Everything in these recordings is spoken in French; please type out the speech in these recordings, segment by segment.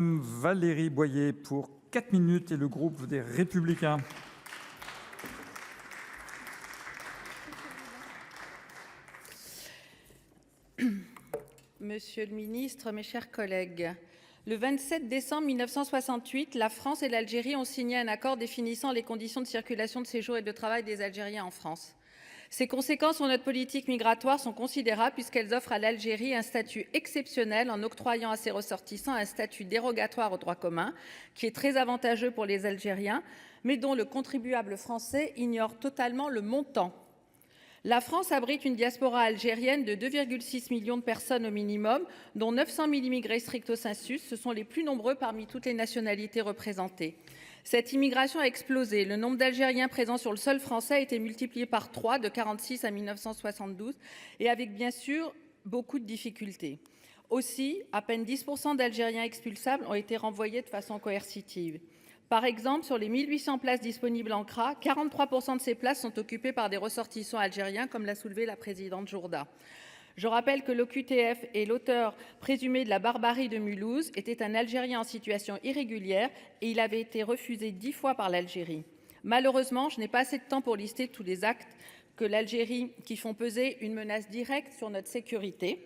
Valérie Boyer pour 4 minutes et le groupe des Républicains. Monsieur le ministre, mes chers collègues, le 27 décembre 1968, la France et l'Algérie ont signé un accord définissant les conditions de circulation, de séjour et de travail des Algériens en France. Ses conséquences sur notre politique migratoire sont considérables puisqu'elles offrent à l'Algérie un statut exceptionnel en octroyant à ses ressortissants un statut dérogatoire au droit commun qui est très avantageux pour les Algériens, mais dont le contribuable français ignore totalement le montant. La France abrite une diaspora algérienne de 2,6 millions de personnes au minimum, dont 900 000 immigrés stricto sensu. Ce sont les plus nombreux parmi toutes les nationalités représentées. Cette immigration a explosé. Le nombre d'Algériens présents sur le sol français a été multiplié par 3 de 1946 à 1972 et avec bien sûr beaucoup de difficultés. Aussi, à peine 10% d'Algériens expulsables ont été renvoyés de façon coercitive. Par exemple, sur les 1800 places disponibles en CRA, 43% de ces places sont occupées par des ressortissants algériens, comme l'a soulevé la présidente Jourda. Je rappelle que l'OQTF et l'auteur présumé de la barbarie de Mulhouse était un Algérien en situation irrégulière et il avait été refusé 10 fois par l'Algérie. Malheureusement, je n'ai pas assez de temps pour lister tous les actes que l'Algérie qui font peser une menace directe sur notre sécurité.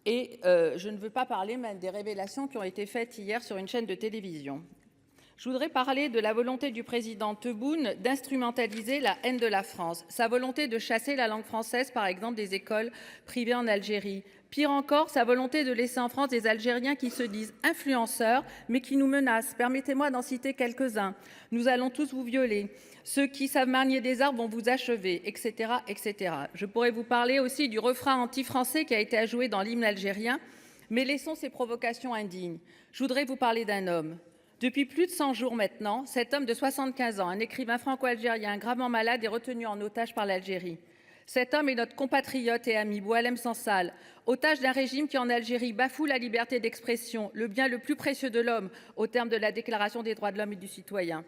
Et je ne veux pas parler même des révélations qui ont été faites hier sur une chaîne de télévision. Je voudrais parler de la volonté du président Tebboune d'instrumentaliser la haine de la France, sa volonté de chasser la langue française, par exemple, des écoles privées en Algérie. Pire encore, sa volonté de laisser en France des Algériens qui se disent influenceurs, mais qui nous menacent. Permettez-moi d'en citer quelques-uns. Nous allons tous vous violer. Ceux qui savent manier des arbres vont vous achever, etc., etc. Je pourrais vous parler aussi du refrain anti-français qui a été ajoué dans l'hymne algérien, mais laissons ces provocations indignes. Je voudrais vous parler d'un homme. Depuis plus de 100 jours maintenant, cet homme de 75 ans, un écrivain franco-algérien gravement malade, est retenu en otage par l'Algérie. Cet homme est notre compatriote et ami Boualem Sansal, otage d'un régime qui en Algérie bafoue la liberté d'expression, le bien le plus précieux de l'homme au terme de la Déclaration des droits de l'homme et du citoyen.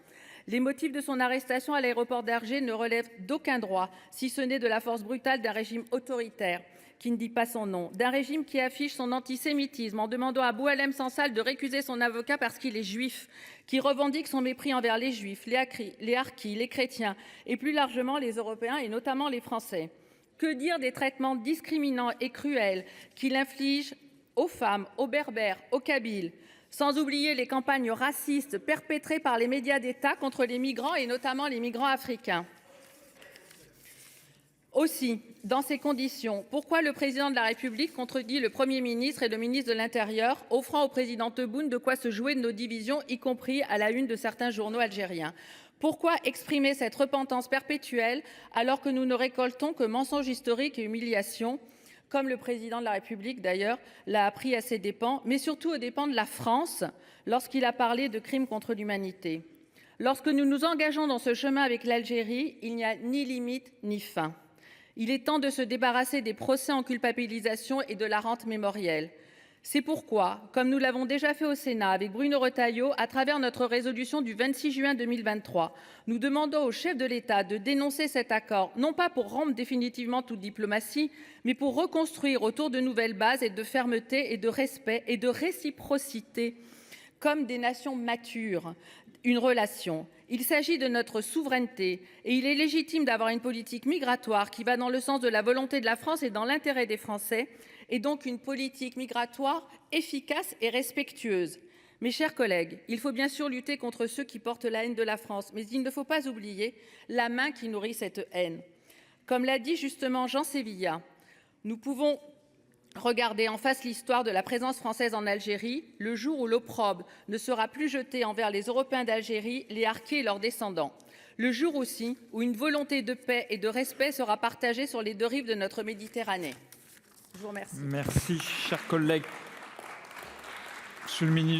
Les motifs de son arrestation à l'aéroport d'Alger ne relèvent d'aucun droit, si ce n'est de la force brutale d'un régime autoritaire qui ne dit pas son nom, d'un régime qui affiche son antisémitisme en demandant à Boualem Sansal de récuser son avocat parce qu'il est juif, qui revendique son mépris envers les juifs, les harkis, les chrétiens et plus largement les Européens et notamment les Français. Que dire des traitements discriminants et cruels qu'il inflige aux femmes, aux berbères, aux kabyles, sans oublier les campagnes racistes perpétrées par les médias d'État contre les migrants et notamment les migrants africains. Aussi, dans ces conditions, pourquoi le président de la République contredit le Premier ministre et le ministre de l'Intérieur, offrant au président Tebboune de quoi se jouer de nos divisions, y compris à la une de certains journaux algériens? Pourquoi exprimer cette repentance perpétuelle alors que nous ne récoltons que mensonges historiques et humiliations, comme le président de la République d'ailleurs l'a appris à ses dépens, mais surtout aux dépens de la France lorsqu'il a parlé de crimes contre l'humanité? Lorsque nous nous engageons dans ce chemin avec l'Algérie, il n'y a ni limite ni fin. Il est temps de se débarrasser des procès en culpabilisation et de la rente mémorielle. C'est pourquoi, comme nous l'avons déjà fait au Sénat avec Bruno Retailleau, à travers notre résolution du 26 juin 2023, nous demandons au chef de l'État de dénoncer cet accord, non pas pour rompre définitivement toute diplomatie, mais pour reconstruire autour de nouvelles bases et de fermeté et de respect et de réciprocité, comme des nations matures, une relation. Il s'agit de notre souveraineté et il est légitime d'avoir une politique migratoire qui va dans le sens de la volonté de la France et dans l'intérêt des Français, et donc une politique migratoire efficace et respectueuse. Mes chers collègues, il faut bien sûr lutter contre ceux qui portent la haine de la France, mais il ne faut pas oublier la main qui nourrit cette haine. Comme l'a dit justement Jean Sévilla, nous pouvons regarder en face l'histoire de la présence française en Algérie, le jour où l'opprobre ne sera plus jeté envers les Européens d'Algérie, les harkis et leurs descendants. Le jour aussi où une volonté de paix et de respect sera partagée sur les deux rives de notre Méditerranée. Je vous remercie. Merci, chers collègues. Monsieur le ministre.